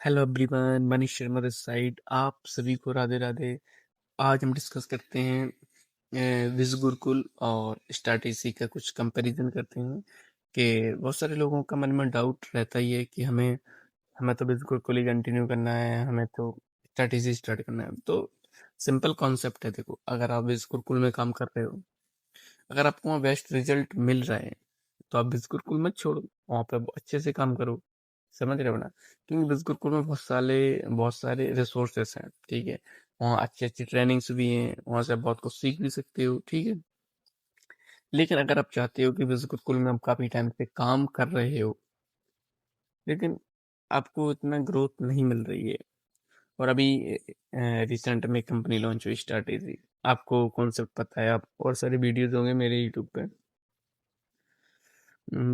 Hello everyone, Manish Sharma this side. आप सभी को राधे राधे। आज हम डिस्कस करते हैं विज गुरुकुल और स्टार्टेसी का कुछ कंपैरिजन करते हैं कि बहुत सारे लोगों का मन में डाउट रहता ही है कि हमें हमें तो विज गुरुकुल ही कंटिन्यू करना है, हमें तो स्टार्टेसी स्टार्ट करना है। तो सिंपल कॉन्सेप्ट है। देखो, अगर आप विज गुरुकुल में काम कर रहे हो, अगर आपको वहाँ बेस्ट रिजल्ट मिल रहा है तो आप विज गुरुकुल मत छोड़ो, वहाँ पे अच्छे से काम करो। समझ रहे हो ना? क्योंकि विज गुरुकुल में बहुत सारे रिसोर्सेस हैं, ठीक है। वहाँ अच्छी अच्छी ट्रेनिंग्स भी हैं, वहाँ से आप बहुत कुछ सीख भी सकते हो, ठीक है। लेकिन अगर आप चाहते हो कि विज गुरुकुल में आप काफी टाइम से काम कर रहे हो, लेकिन आपको इतना ग्रोथ नहीं मिल रही है, और अभी रिसेंट में कंपनी लॉन्च हुई स्टार्टेजी, आपको कॉन्सेप्ट पता है, आप और सारे वीडियोज होंगे मेरे यूट्यूब पे,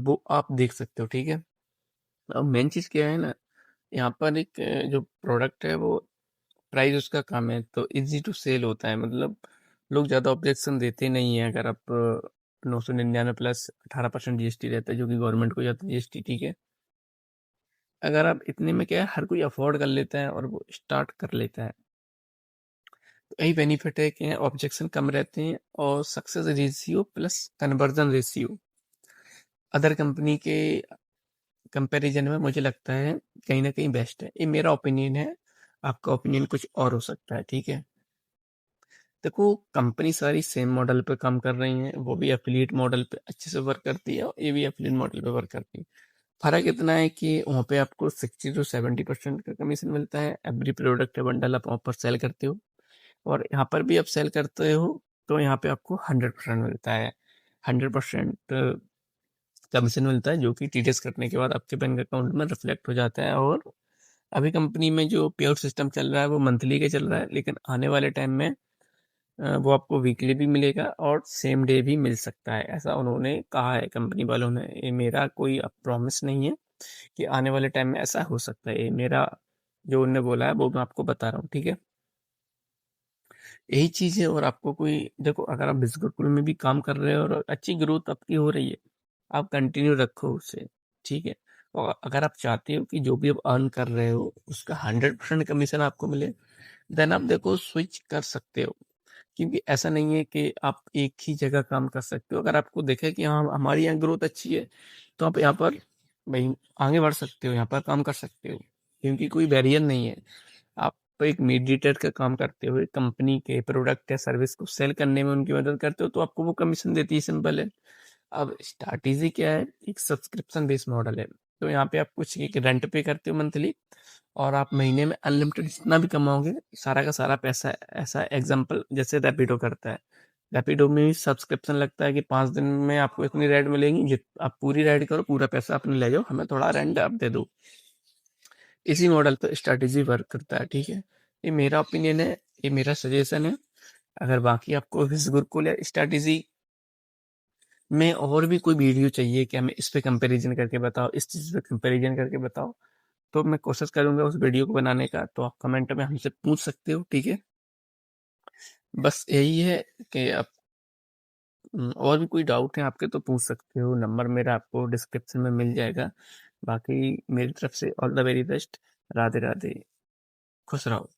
वो आप देख सकते हो, ठीक है। अब मेन चीज क्या है ना, यहाँ पर एक जो प्रोडक्ट है वो प्राइस उसका कम है तो इजी टू सेल होता है। मतलब लोग ज़्यादा ऑब्जेक्शन देते नहीं है। अगर आप 999 प्लस 18% जीएसटी रहता है, जो कि गवर्नमेंट को जाता है जीएसटी, ठीक है। अगर आप इतने में, क्या है, हर कोई अफोर्ड कर लेता है और वो स्टार्ट कर लेता है। तो यही बेनिफिट है कि ऑब्जेक्शन कम रहते हैं और success ratio plus conversion ratio other company के कंपैरिजन में मुझे लगता है कहीं ना कहीं बेस्ट है। ये मेरा ओपिनियन है, आपका ओपिनियन कुछ और हो सकता है, ठीक है। देखो, कंपनी सारी सेम मॉडल पे काम कर रही हैं, वो भी एफिलिएट मॉडल पे अच्छे से वर्क करती है और ये भी एफिलिएट मॉडल पे वर्क करती है। फर्क इतना है कि वहाँ पे आपको 60 to 70% का कमीशन मिलता है। एवरी प्रोडक्ट या बंडल आप वहाँ पर सेल करते हो, और यहाँ पर भी आप सेल करते हो तो यहाँ पे आपको 100% मिलता है। 100% कमीशन मिलता है, जो कि टीडीएस कटने के बाद आपके बैंक अकाउंट में रिफ्लेक्ट हो जाता है। और अभी कंपनी में जो पे आउट सिस्टम चल रहा है वो मंथली का चल रहा है, लेकिन आने वाले टाइम में वो आपको वीकली भी मिलेगा और सेम डे भी मिल सकता है, ऐसा उन्होंने कहा है कंपनी वालों ने। ये मेरा कोई प्रॉमिस नहीं है कि आने वाले टाइम में ऐसा हो सकता है, ये मेरा जो उन्होंने बोला है वो मैं आपको बता रहा हूँ, ठीक है। यही चीज़ है। और आपको कोई, देखो, अगर आप बिजनेस गुरुकुल में भी काम कर रहे हो और अच्छी ग्रोथ आपकी हो रही है, आप कंटिन्यू रखो उसे, ठीक है। और अगर आप चाहते हो कि जो भी आप अर्न कर रहे हो उसका 100% कमीशन आपको मिले, देन आप देखो स्विच कर सकते हो। क्योंकि ऐसा नहीं है कि आप एक ही जगह काम कर सकते हो। अगर आपको देखे कि हाँ, हमारी यहाँ ग्रोथ अच्छी है, तो आप यहाँ पर भाई आगे बढ़ सकते हो, यहाँ पर काम कर सकते हो, क्योंकि कोई बैरियर नहीं है। आप एक मीडिएटर का काम करते हुए कंपनी के प्रोडक्ट या सर्विस को सेल करने में उनकी मदद करते हो, तो आपको वो कमीशन देती है, सिंपल है। अब स्ट्रैटेजी क्या है, एक सब्सक्रिप्शन बेस्ड मॉडल है। तो यहाँ पे आप कुछ एक रेंट पे करते हो मंथली, और आप महीने में अनलिमिटेड जितना भी कमाओगे, सारा का सारा पैसा, ऐसा एग्जांपल जैसे रैपिडो करता है। रैपिडो में भी सब्सक्रिप्शन लगता है कि 5 दिन में आपको इतनी राइड मिलेंगी, जित आप पूरी राइड करो, पूरा पैसा अपने ले जाओ, हमें थोड़ा रेंट आप दे दो। इसी मॉडल पर स्ट्रैटेजी वर्क करता है, ठीक है। ये मेरा ओपिनियन है, ये मेरा सजेशन है। अगर बाकी आपको इस गुरुकुल या स्ट्रैटेजी में और भी कोई वीडियो चाहिए कि हमें इस पे कंपैरिजन करके बताओ, इस चीज़ पे कंपैरिजन करके बताओ, तो मैं कोशिश करूंगा उस वीडियो को बनाने का। तो आप कमेंट में हमसे पूछ सकते हो, ठीक है। बस यही है कि आप और भी कोई डाउट है आपके तो पूछ सकते हो। नंबर मेरा आपको डिस्क्रिप्शन में मिल जाएगा। बाकी मेरी तरफ से all the very best. Radhe Radhe, खुश रहो।